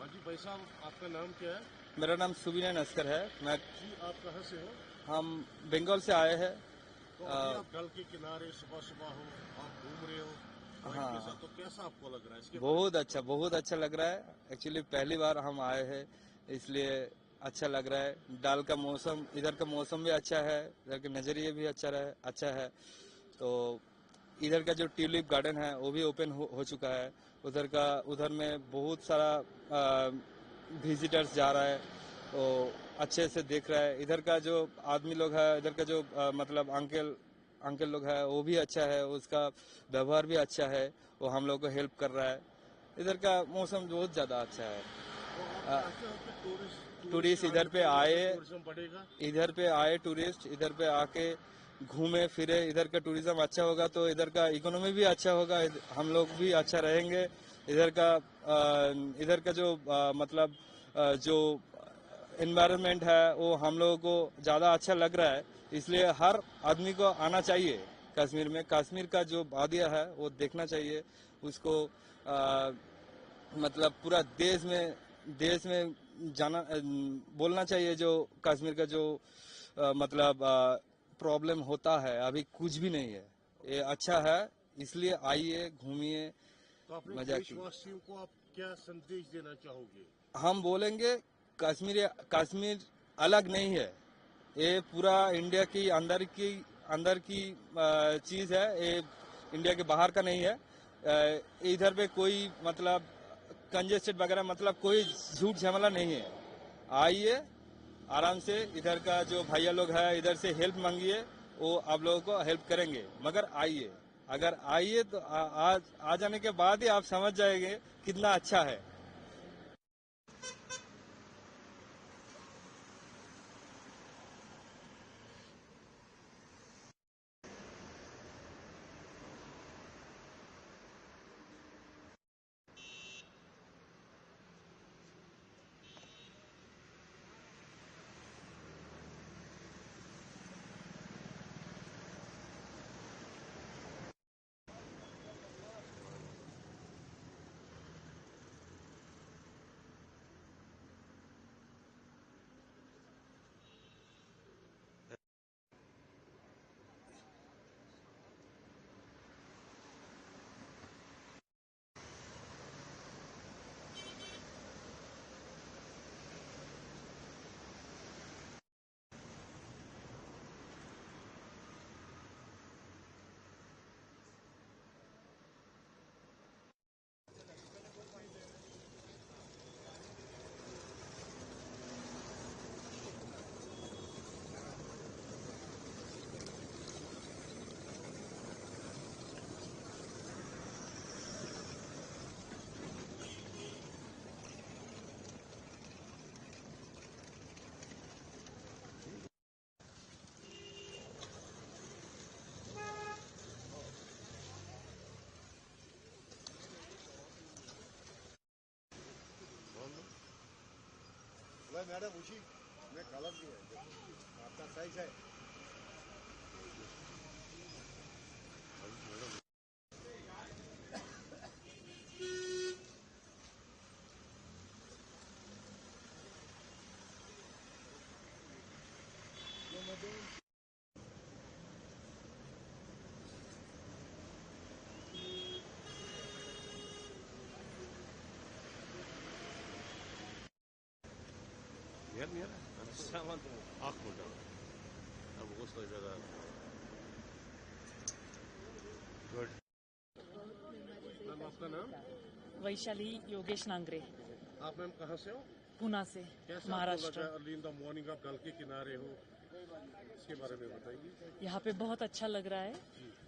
जी भाई साहब, आपका नाम क्या है? मेरा नाम सुबिना नस्कर है। जी, आप कहाँ से हो? हम बंगाल से आए हैं। तो अभी आप डल के किनारे सुबह सुबह हो, आप घूम रहे हो वाइफ के साथ, हाँ, तो कैसा आपको लग रहा है इसके बारे में? बहुत अच्छा लग रहा है। एक्चुअली पहली बार हम आए हैं, इसलिए अच्छा लग रहा है। डाल का मौसम, इधर का मौसम भी अच्छा है, इधर के नज़रिए भी अच्छा है। तो इधर का जो ट्यूलिप गार्डन है वो भी ओपन हो चुका है। उधर में बहुत सारा विजिटर्स जा रहा है, तो अच्छे से देख रहा है। इधर का जो आदमी लोग है, इधर का जो मतलब अंकल लोग है, वो भी अच्छा है, उसका व्यवहार भी अच्छा है, वो हम लोग को हेल्प कर रहा है। इधर का मौसम बहुत ज़्यादा अच्छा है। तो आप अ, चाहते हो कि टूरिस्ट टूरिस्ट यहाँ इधर पे रुके, यहाँ पे आए, टूरिज्म बढ़ेगा? टूरिस्ट इधर पे आके घूमे फिरे। इधर का टूरिज्म अच्छा होगा तो इधर का इकोनॉमी भी अच्छा होगा, हम लोग भी अच्छा रहेंगे। इधर का जो मतलब जो एनवायरनमेंट है वो हम लोगों को ज़्यादा अच्छा लग रहा है। इसलिए हर आदमी को आना चाहिए कश्मीर में। कश्मीर का जो वादिया है वो देखना चाहिए उसको। मतलब पूरा देश में जाना बोलना चाहिए। जो कश्मीर का जो मतलब प्रॉब्लम होता है अभी कुछ भी नहीं है, ये अच्छा है। इसलिए आइए, घूमिए, तो अपने मजा कीजिए। देशवासियों को आप क्या संदेश देना चाहोगे? हम बोलेंगे कश्मीर अलग नहीं है, ये पूरा इंडिया की अंदर की चीज है। ये इंडिया के बाहर का नहीं है। इधर पे कोई मतलब कंजेस्टेड वगैरह मतलब कोई झूठ झमेला नहीं है। आइए आराम से, इधर का जो भैया लोग है इधर से हेल्प मांगिए, वो आप लोगों को हेल्प करेंगे। मगर आइए, अगर आइए तो आ जाने के बाद ही आप समझ जाएंगे कितना अच्छा है। मैडम उसी में गलत भी है, आपका सही है। Gelmeyen zaman akmıyor. अब वो सोच रहा गुड। मैम, आपका नाम? वैशाली योगेश नांगरे, आप मैम कहाँ से हो? पूना से, कैसा आपको लगा Maharashtra. Early in the morning आप डल के किनारे हो, इसके बारे में बताइए। यहाँ पे बहुत अच्छा लग रहा है।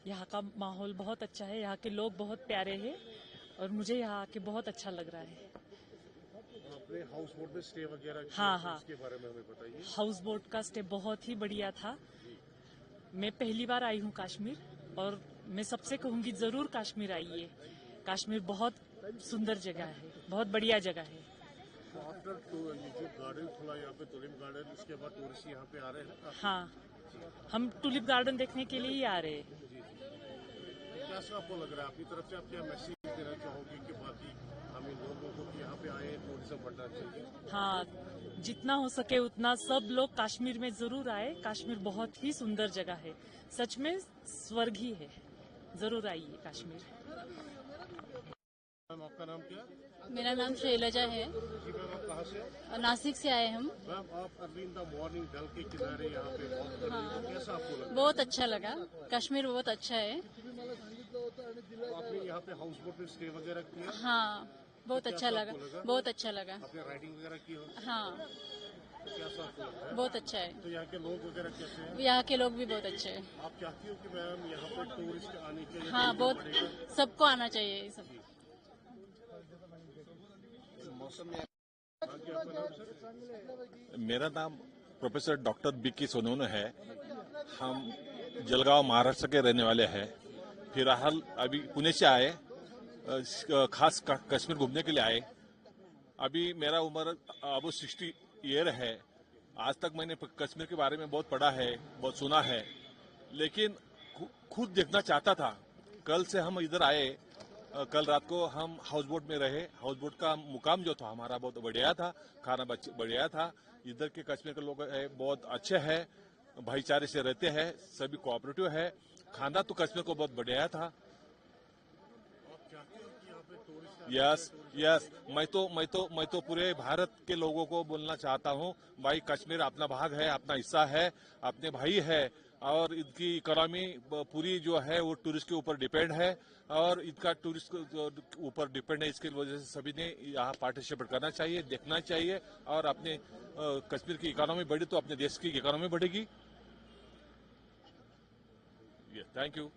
यहाँ का माहौल बहुत अच्छा है, यहाँ के लोग बहुत प्यारे हैं और मुझे यहाँ आके बहुत अच्छा लग रहा है। आपने हाउस बोट में स्टे वगैरह किया, हाँ तो हाँ, इसके बारे में हमें बताइए। हाउस बोट का स्टे बहुत ही बढ़िया था। मैं पहली बार आई हूँ कश्मीर और मैं सबसे कहूँगी जरूर कश्मीर आइए। कश्मीर बहुत सुंदर जगह है, बहुत बढ़िया जगह है। तो आफ्टर तो ये जो गार्डन खुला यहाँ पे टूलिप गार्डन, इसके बाद टूरिस्ट यहाँ पे आ रहे हैं काफी। हाँ, हम टूलिप गार्डन देखने के लिए ही आ रहे हैं। जी जी, तो कैसा आपको लग रहा है? अपनी तरफ से आप क्या मैसेज देना चाहोगे कि बाकी हम इन लोगों को यहाँ पे आए टूरिज्म बढ़ना चाहिए? हाँ, जितना हो सके उतना सब लोग कश्मीर में जरूर आए। कश्मीर बहुत ही सुंदर जगह है, सच में स्वर्ग ही है। जरूर आइए कश्मीर। मैम आपका नाम क्या? मेरा नाम शैलजा है। जी मैम, आप कहाँ से? नासिक से आए हम। मैम आप अर्ली इन द मॉर्निंग डल के किनारे यहाँ पे वॉक कर रही हो, कैसा आपको लगा? बहुत अच्छा लगा, कश्मीर बहुत अच्छा है। तो आपने यहाँ पे हाउस बोट में स्टे वगैरह किया? हाँ, बहुत अच्छा लगा, बहुत अच्छा लगा। आपने राइडिंग वगैरह की हो? हाँ, तो कैसा आपको लगा है? बहुत अच्छा है। तो यहाँ के लोग वगैरह कैसे हैं? यहाँ के लोग भी बहुत अच्छे हैं। आप चाहती हो कि मैम यहाँ पे टूरिस्ट आने के लिए हाँ, बहुत बढ़ेगा? सबको आना चाहिए ये सब। बाकी आपका नाम सर? मेरा नाम प्रोफेसर डॉक्टर बी.के. सोनोने है। हम जलगांव महाराष्ट्र के रहने वाले हैं। फिलहाल अभी पुणे से आए, खास कश्मीर घूमने के लिए आए। अभी मेरा उम्र अब 60 ईयर है। आज तक मैंने कश्मीर के बारे में बहुत पढ़ा है, बहुत सुना है, लेकिन खुद देखना चाहता था। कल से हम इधर आए। कल रात को हम हाउस बोट में रहे। हाउस बोट का मुकाम जो था हमारा बहुत बढ़िया था, खाना बढ़िया था। इधर के कश्मीर के लोग बहुत अच्छे हैं, भाईचारे से रहते हैं, सभी कोऑपरेटिव है। खाना तो कश्मीर को बहुत बढ़िया था। यस, मैं तो पूरे भारत के लोगों को बोलना चाहता हूँ, भाई कश्मीर अपना भाग है, अपना हिस्सा है, अपने भाई है, और इनकी इकोनॉमी पूरी जो है वो टूरिस्ट के ऊपर डिपेंड है, और इनका टूरिस्ट के ऊपर डिपेंड है। इसकी वजह से सभी ने यहाँ पार्टिसिपेट करना चाहिए, देखना चाहिए, और अपने कश्मीर की इकोनॉमी बढ़ी तो अपने देश की इकोनॉमी बढ़ेगी। Thank you.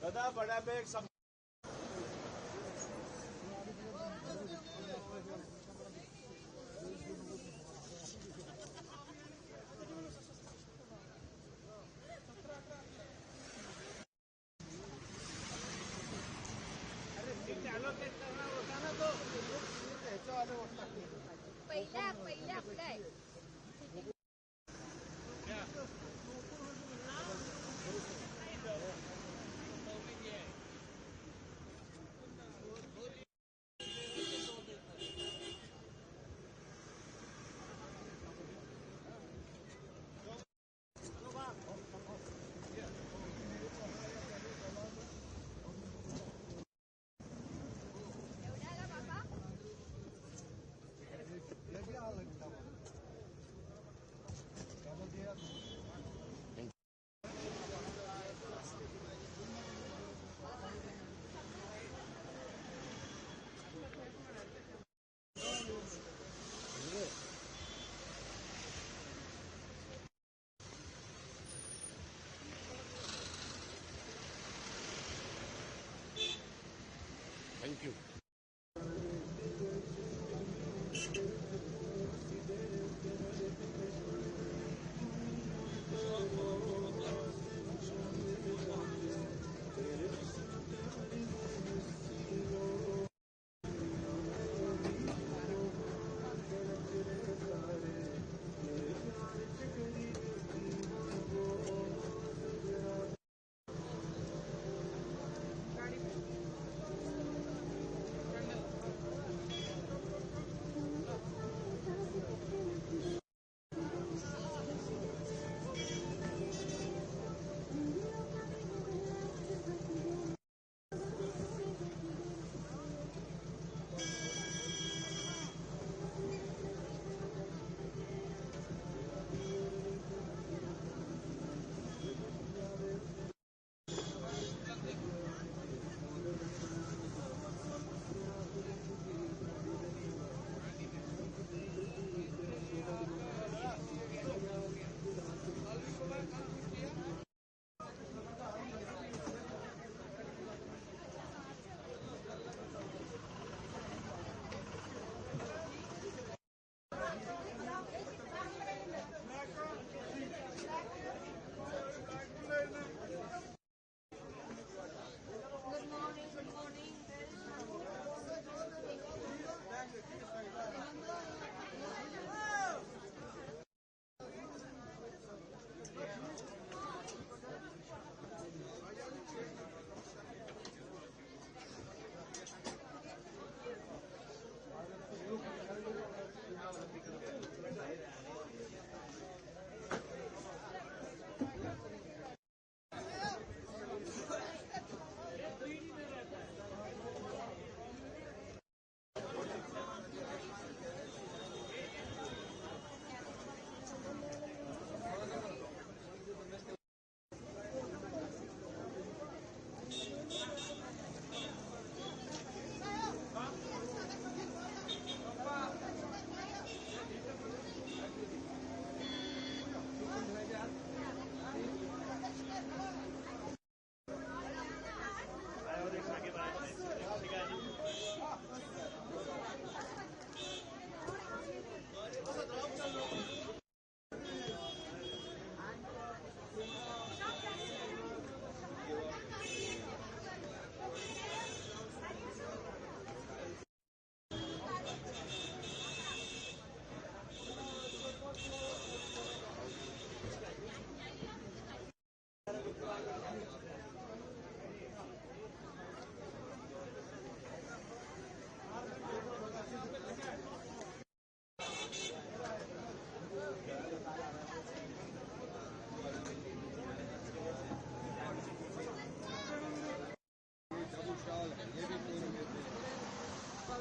दादा बड़ा बैग सब पहिला आपला आहे.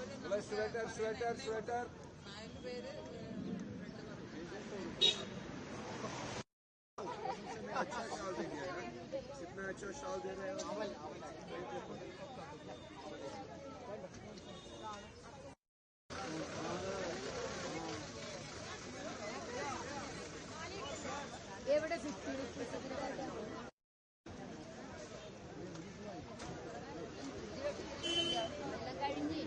स्वेटर स्वेटर स्वेटर अच्छा शॉल दे दिया यार, कितना अच्छा शॉल दे रहे हो। एवढं 50 रुपीज കഴിഞ്ഞ്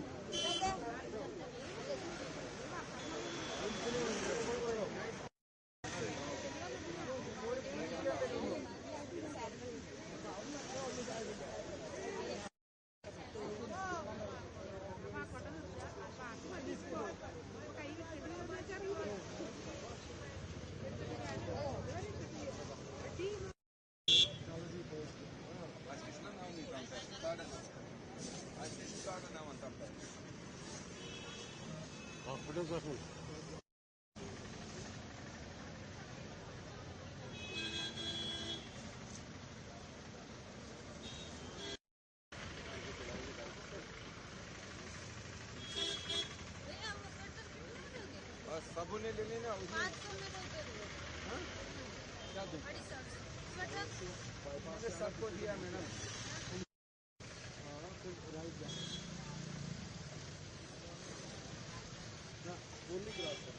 हॉस्पिटल दाखल साबुने लेने ना उसमें 500 में कोई दे दो क्या दूं? 250 मैंने सबको दिया मैडम। बोली क्रॉस